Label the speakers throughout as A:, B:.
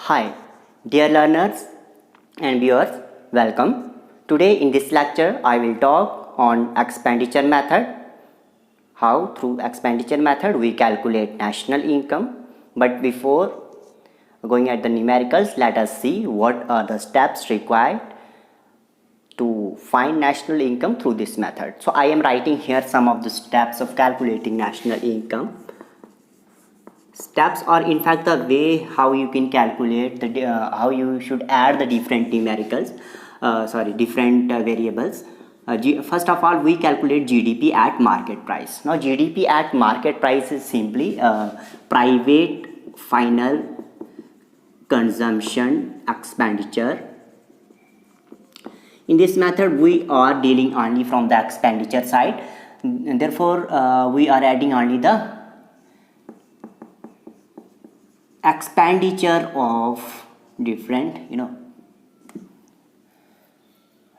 A: Hi, dear learners and viewers, welcome. Today in this lecture, I will talk on expenditure method. How through expenditure method we calculate national income. But before going at the numericals, let us see what are the steps required to find national income through this method. So I am writing here some of the steps of calculating national income. Steps are in fact the way how you can calculate the how you should add the different numericals, different variables. First of all, we calculate GDP at market price. Now GDP at market price is simply private final consumption expenditure. In this method we are dealing only from the expenditure side, and therefore we are adding only the expenditure of different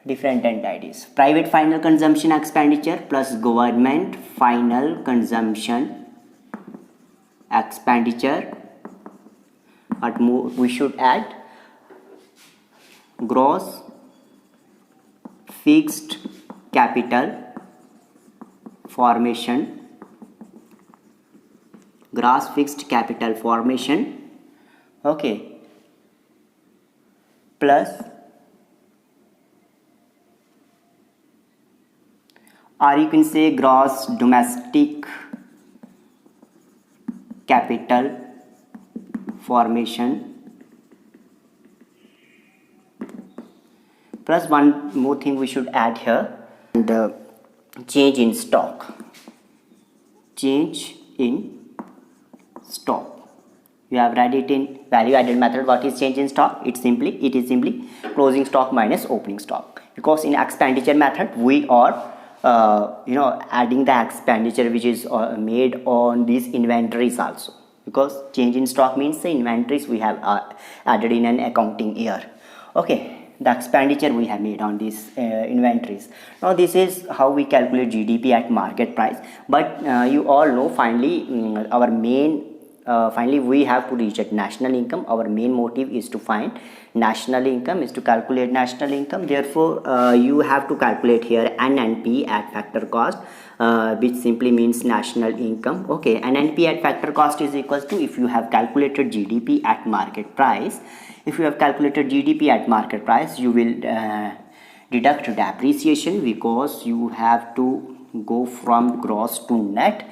A: entities. Private final consumption expenditure plus government final consumption expenditure. What more we should add? Gross fixed capital formation. Gross fixed capital formation, okay, plus or you can say gross domestic capital formation, plus one more thing we should add here, the change in stock. Change in stock. You have read it in value added method. What is change in stock? It is simply closing stock minus opening stock, because in expenditure method we are adding the expenditure which is made on these inventories also, because change in stock means the inventories we have added in an accounting year. Okay, the expenditure we have made on these inventories. Now this is how we calculate GDP at market price. But you all know finally finally we have to reach at national income. Our main motive is to find national income, is to calculate national income. Therefore you have to calculate here NNP at factor cost, which simply means national income. Okay, NNP at factor cost is equals to, if you have calculated GDP at market price, if you have calculated GDP at market price, you will deduct depreciation, because you have to go from gross to net.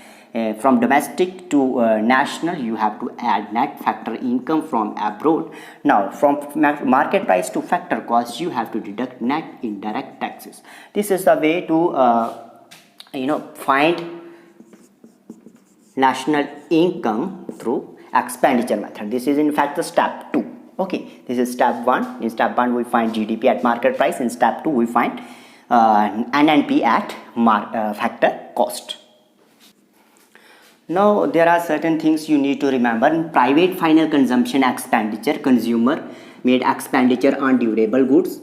A: From domestic to national, you have to add net factor income from abroad. Now from market price to factor cost, you have to deduct net indirect taxes. This is the way to find national income through expenditure method. This is in fact the step 2. Okay, this is step 1. In step 1 we find GDP at market price. In step 2 we find NNP at factor cost. Now there are certain things you need to remember. In private final consumption expenditure, consumer made expenditure on durable goods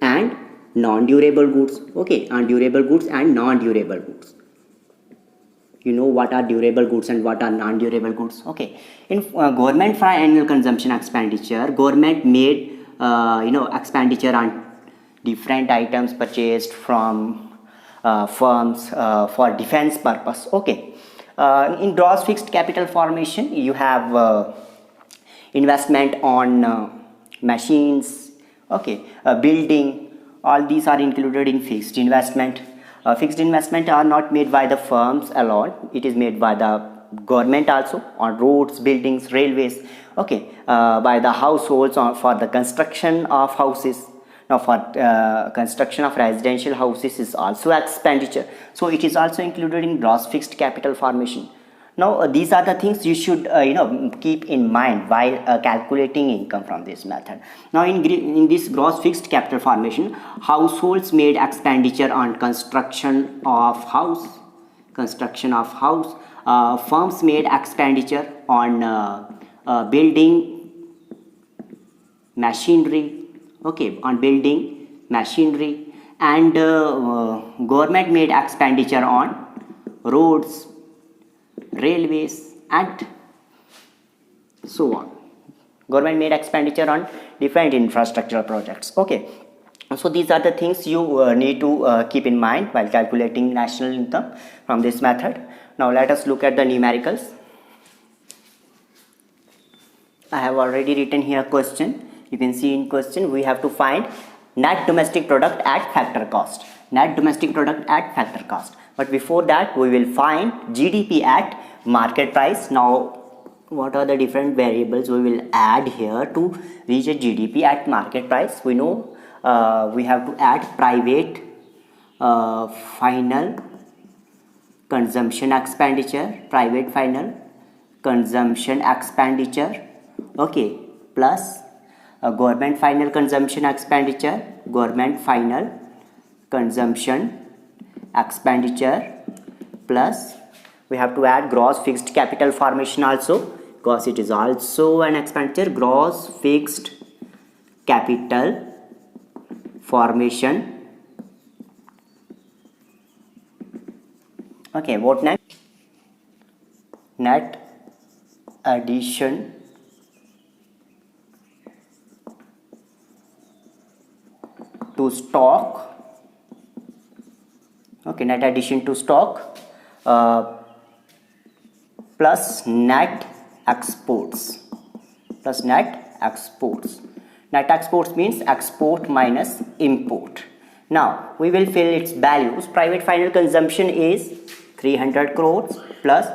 A: and non-durable goods. Okay, on durable goods and non-durable goods. You know what are durable goods and what are non-durable goods. Okay, in government final consumption expenditure, government made expenditure on different items purchased from firms for defense purpose. Okay, in gross fixed capital formation, you have investment on machines, okay, building. All these are included in fixed investment. Fixed investment are not made by the firms alone, it is made by the government also, on roads, buildings, railways, okay, by the households for the construction of houses. Now for construction of residential houses is also expenditure, so it is also included in gross fixed capital formation. Now these are the things you should keep in mind while calculating income from this method. Now in this gross fixed capital formation, households made expenditure on construction of house, firms made expenditure on building machinery, okay, on building machinery, and government made expenditure on roads, railways, and so on. Government made expenditure on different infrastructural projects. Okay, so these are the things you need to keep in mind while calculating national income from this method. Now let us look at the numericals. I have already written here question. You can see in question we have to find net domestic product at factor cost. Net domestic product at factor cost. But before that we will find GDP at market price. Now what are the different variables we will add here to reach a GDP at market price? We know we have to add private final consumption expenditure, private final consumption expenditure, okay, plus government final consumption expenditure, government final consumption expenditure, plus we have to add gross fixed capital formation also, because it is also an expenditure, gross fixed capital formation. Okay, what next? Net addition to stock. Okay, net addition to stock plus net exports. Plus net exports. Net exports means export minus import. Now we will fill its values. Private final consumption is 300 crores plus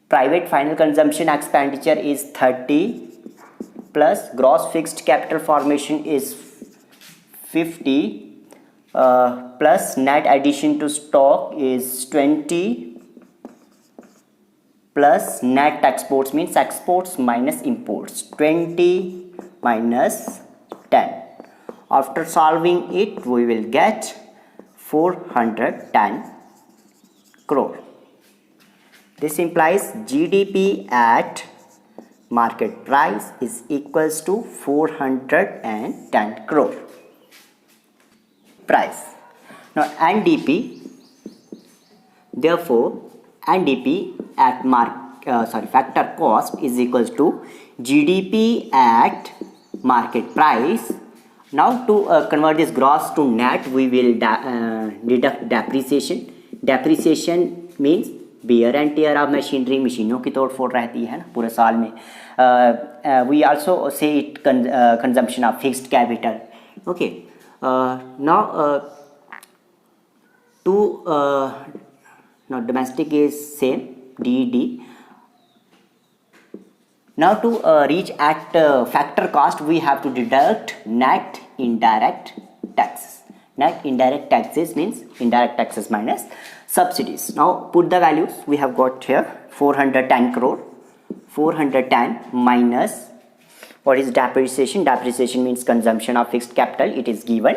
A: private final consumption expenditure is 30 plus gross fixed capital formation is 50 plus net addition to stock is 20 plus net exports means exports minus imports, 20 minus 10. After solving it we will get 410 crore. This implies GDP at market price is equals to 410 crore. Price. Now NDP, therefore NDP at factor cost is equals to GDP at market price. Now to convert this gross to net we will deduct depreciation. Depreciation means wear and tear of machinery, मशीनों की तोड़ फोड़ रहती है ना पूरे साल में. We also say it consumption of fixed capital. Okay. Now now domestic is same DD. Now to reach at factor cost we have to deduct net indirect taxes. Net indirect taxes means indirect taxes minus subsidies. Now put the values we have got here. 410 crore. 410 minus what is depreciation? Depreciation means consumption of fixed capital. It is given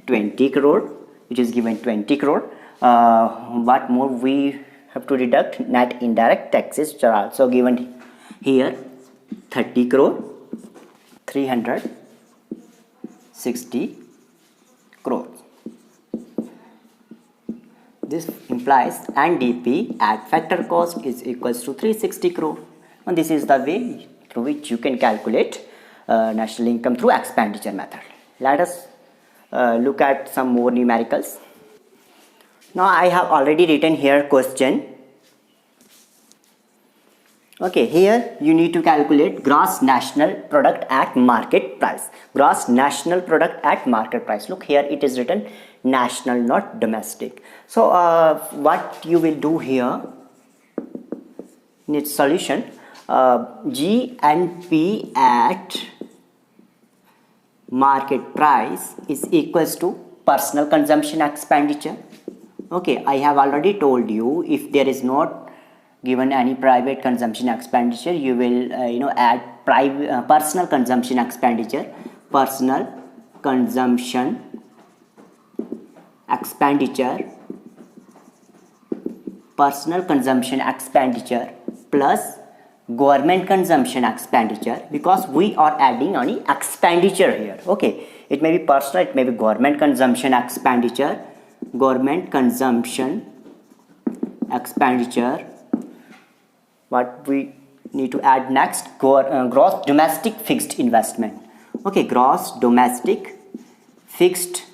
A: 20 crore. It is given 20 crore. What more we have to deduct? Net indirect taxes which are also given here 30 crore. 360 crore. This implies NDP at factor cost is equals to 360 crore. And this is the way through which you can calculate national income through expenditure method. Let us look at some more numericals. Now I have already written here question. Okay, here you need to calculate gross national product at market price. Gross national product at market price. Look here, it is written national, not domestic. So what you will do here in its solution, GNP at market price is equals to personal consumption expenditure. Okay, I have already told you if there is not given any private consumption expenditure, you will add personal consumption expenditure. Personal consumption expenditure. Personal consumption expenditure plus government consumption expenditure, because we are adding only expenditure here. Okay, it may be personal, it may be government consumption expenditure. Government consumption expenditure, what we need to add next gross domestic fixed investment. Okay, gross domestic fixed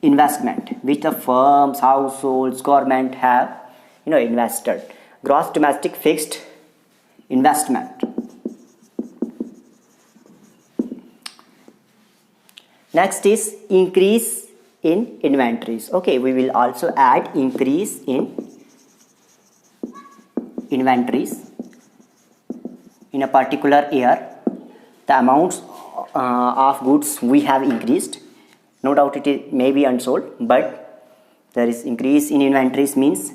A: investment which the firms, households, government have invested. Gross domestic fixed investment. Next is increase in inventories. Okay, we will also add increase in inventories in a particular year. The amounts of goods we have increased. No doubt it may be unsold, but there is increase in inventories means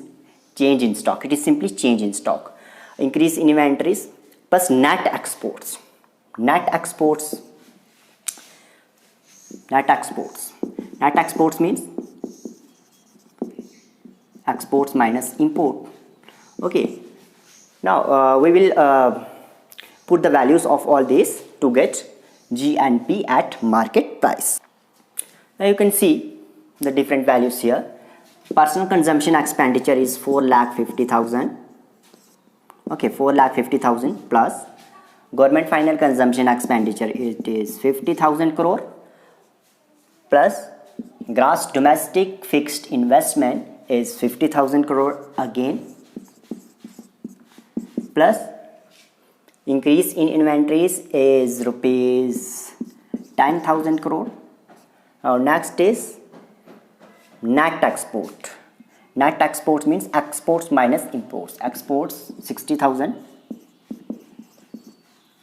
A: change in stock. It is simply change in stock. Increase in inventories plus net exports. Net exports means exports minus import. Okay, now we will put the values of all these to get G and P at market price. Now you can see the different values here. Personal consumption expenditure is 4,50,000. Okay, 4,50,000 plus government final consumption expenditure, it is 50,000 crore, plus gross domestic fixed investment is 50,000 crore again, plus increase in inventories is rupees 10,000 crore. Now next is net export. Net exports means exports minus imports. Exports 60,000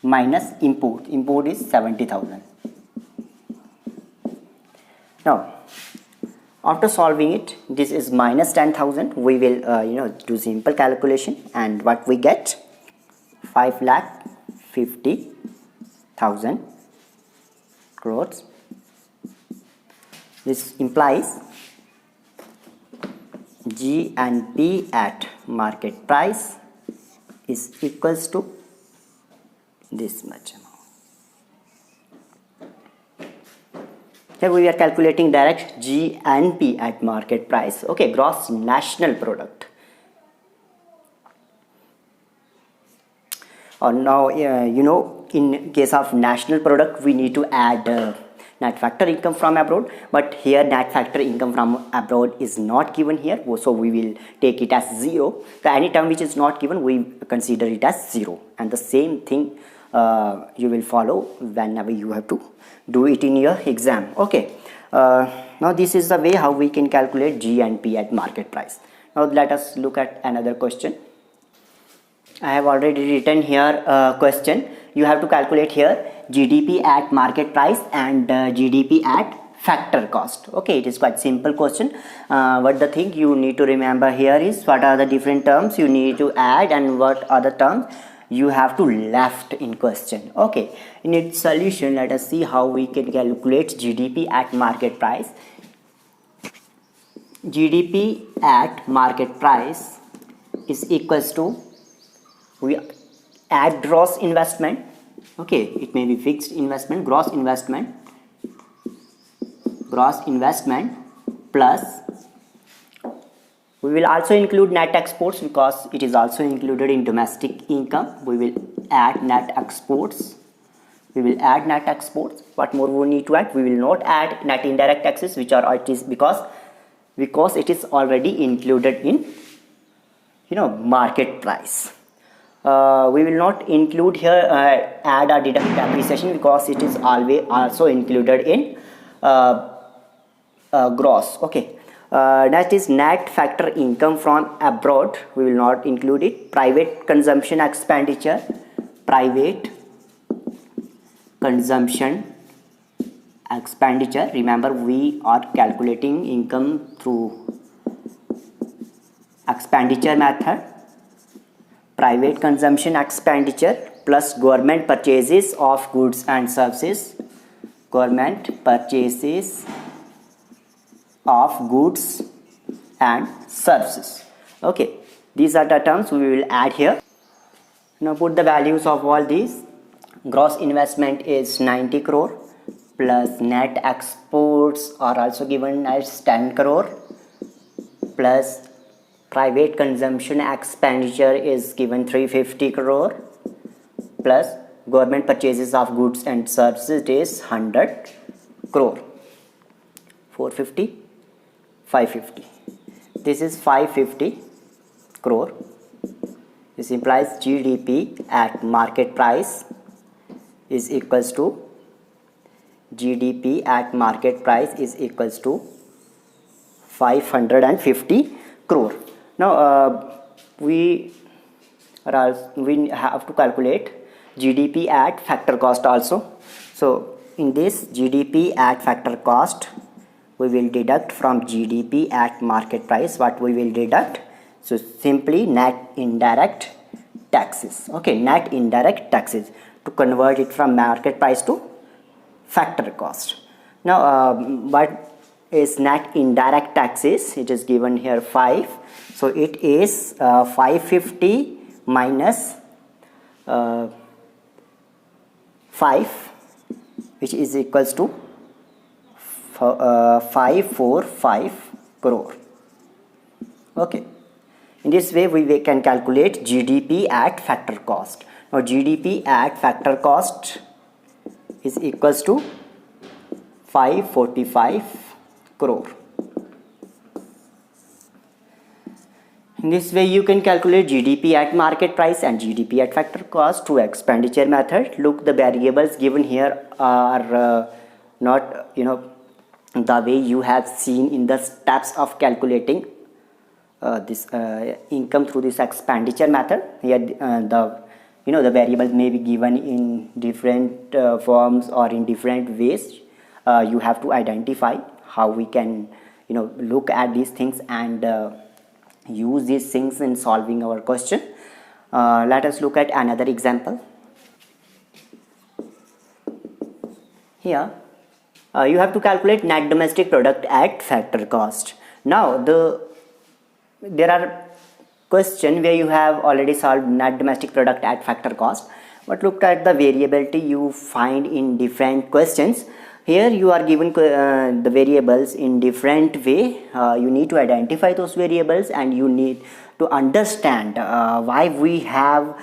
A: minus import. Import is 70,000. Now after solving it, this is minus 10,000. We will do simple calculation, and what we get, 5,50,000 crores. This implies G and P at market price is equals to this much amount. Here we are calculating direct G and P at market price. Okay, gross national product. Now in case of national product we need to add net factor income from abroad, but here net factor income from abroad is not given here, so we will take it as 0. So any term which is not given, we consider it as 0, and the same thing you will follow whenever you have to do it in your exam. Okay, now this is the way how we can calculate G and P at market price. Now let us look at another question. I have already written here a question. You have to calculate here GDP at market price and GDP at factor cost. Okay, it is quite simple question, but the thing you need to remember here is what are the different terms you need to add and what are the terms you have to left in question. Okay, in its solution, let us see how we can calculate GDP at market price. GDP at market price is equals to, we add gross investment. Okay, it may be fixed investment, gross investment plus we will also include net exports because it is also included in domestic income. We will add net exports. What more we need to add? We will not add net indirect taxes, which are it is because it is already included in market price. We will not include here add or deduct depreciation because it is always also included in gross. Okay, that is net factor income from abroad. We will not include it. Private consumption expenditure. Remember, we are calculating income through expenditure method. Private consumption expenditure plus government purchases of goods and services. Okay, these are the terms we will add here. Now put the values of all these. Gross investment is 90 crore plus net exports are also given as 10 crore plus private consumption expenditure is given 350 crore plus government purchases of goods and services is 100 crore. 450, 550. This is 550 crore. This implies GDP at market price is equals to GDP at market price is equals to 550 crore. Now we have to calculate GDP at factor cost also. So in this GDP at factor cost, we will deduct from GDP at market price. What we will deduct? So simply net indirect taxes. Okay, net indirect taxes, to convert it from market price to factor cost. Now what is net indirect taxes? It is given here 5. So it is 550 minus 5, which is equals to 545 crore. Okay, in this way we can calculate GDP at factor cost. Now GDP at factor cost is equals to 545 crore. In this way you can calculate GDP at market price and GDP at factor cost through expenditure method. Look, the variables given here are not the way you have seen in the steps of calculating this income through this expenditure method. Here the variables may be given in different forms or in different ways. You have to identify how we can look at these things and use these things in solving our question. Let us look at another example. Here you have to calculate net domestic product at factor cost. Now there are questions where you have already solved net domestic product at factor cost, but look at the variability you find in different questions. Here you are given the variables in different way. You need to identify those variables and you need to understand why we have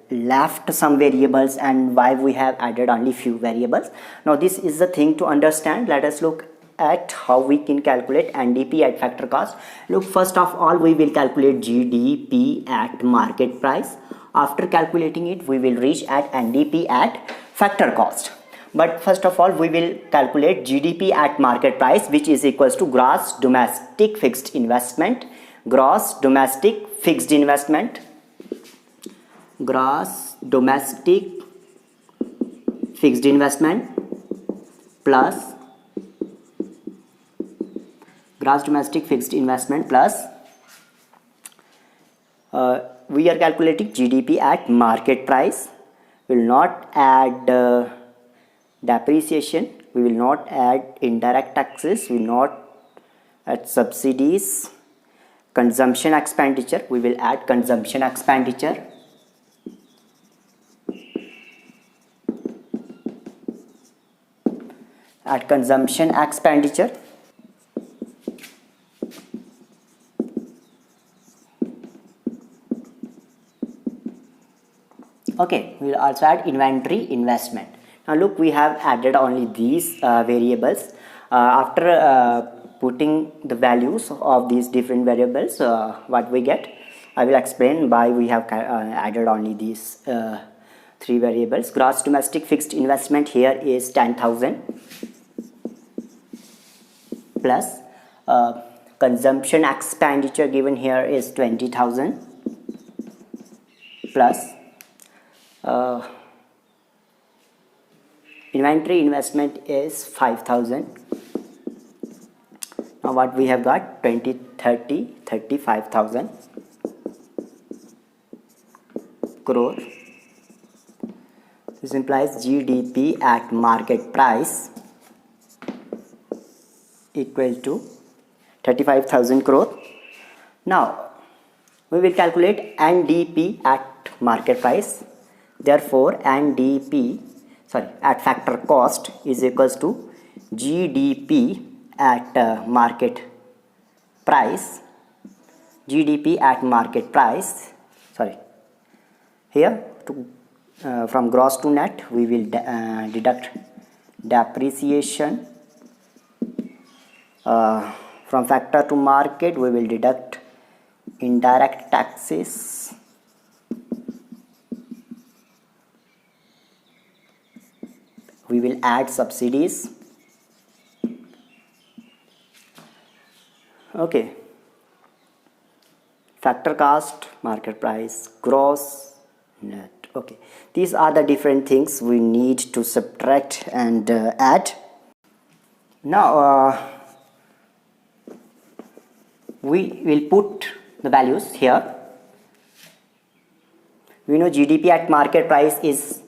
A: left some variables and why we have added only few variables. Now this is the thing to understand. Let us look at how we can calculate NDP at factor cost. Look, first of all we will calculate GDP at market price. After calculating it, we will reach at NDP at factor cost. But first of all we will calculate GDP at market price, which is equals to gross domestic fixed investment. Gross domestic fixed investment, gross domestic fixed investment plus gross domestic fixed investment plus we are calculating GDP at market price. We will not add depreciation, we will not add indirect taxes, we will not add subsidies. Consumption expenditure, we will add consumption expenditure. Add consumption expenditure. Okay, we will also add inventory investment. Now look, we have added only these variables. After putting the values of these different variables, what we get, I will explain why we have added only these three variables. Gross domestic fixed investment here is 10,000 plus consumption expenditure given here is 20,000 plus inventory investment is 5,000. Now what we have got, 20, 30, 35,000 crore. This implies GDP at market price equal to 35,000 crore. Now we will calculate NDP at market price. Therefore at factor cost is equals to GDP at market price GDP at market price, sorry, here to from gross to net we will deduct depreciation. From factor to market we will deduct indirect taxes. We will add subsidies. Okay. Factor cost, market price, gross, net. Okay. These are the different things we need to subtract and add. Now we will put the values here. We know GDP at market price is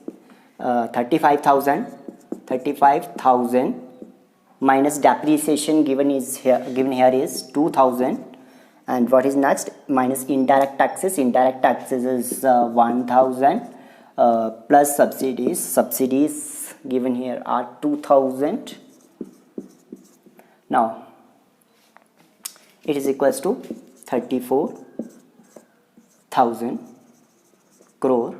A: 35,000 minus depreciation given here is 2,000, and what is next, minus indirect taxes is 1,000 plus subsidies given here are 2,000. Now it is equals to 34,000 crore.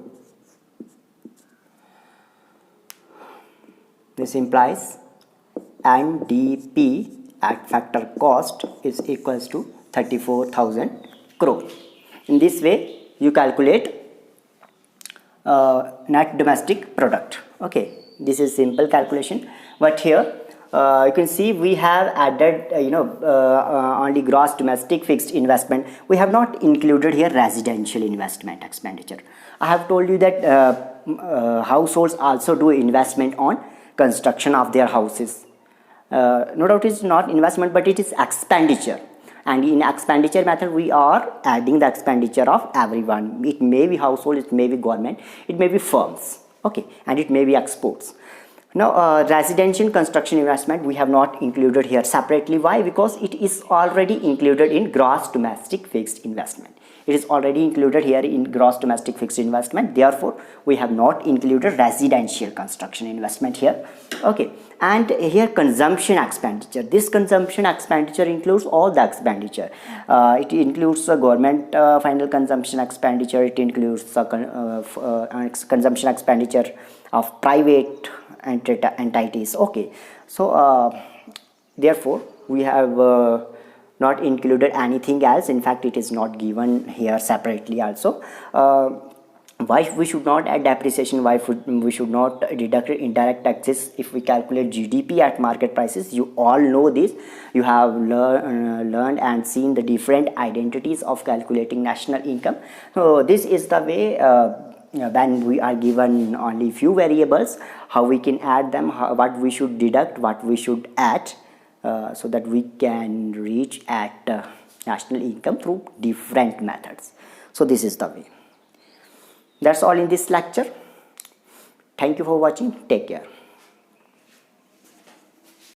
A: This implies NDP at factor cost is equals to 34,000 crore. In this way you calculate net domestic product. Okay, this is simple calculation, but here you can see we have added only gross domestic fixed investment. We have not included here residential investment expenditure. I have told you that households also do investment on construction of their houses. No doubt it is not investment, but it is expenditure, and in expenditure method we are adding the expenditure of everyone. It may be household, it may be government, it may be firms, okay, and it may be exports. Now residential construction investment we have not included here separately. Why? Because it is already included in gross domestic fixed investment. It is already included here in gross domestic fixed investment, therefore we have not included residential construction investment here. Okay, and here consumption expenditure. This consumption expenditure includes all the expenditure. It includes the government final consumption expenditure, it includes consumption expenditure of private entities. Okay, so therefore we have not included anything else. In fact, it is not given here separately also. Why we should not add depreciation? Why we should not deduct indirect taxes if we calculate GDP at market prices? You all know this. You have learned and seen the different identities of calculating national income. So this is the way when we are given only few variables, how we can add them, what we should deduct, what we should add, so that we can reach at national income through different methods. So this is the way. That's all in this lecture. Thank you for watching. Take care.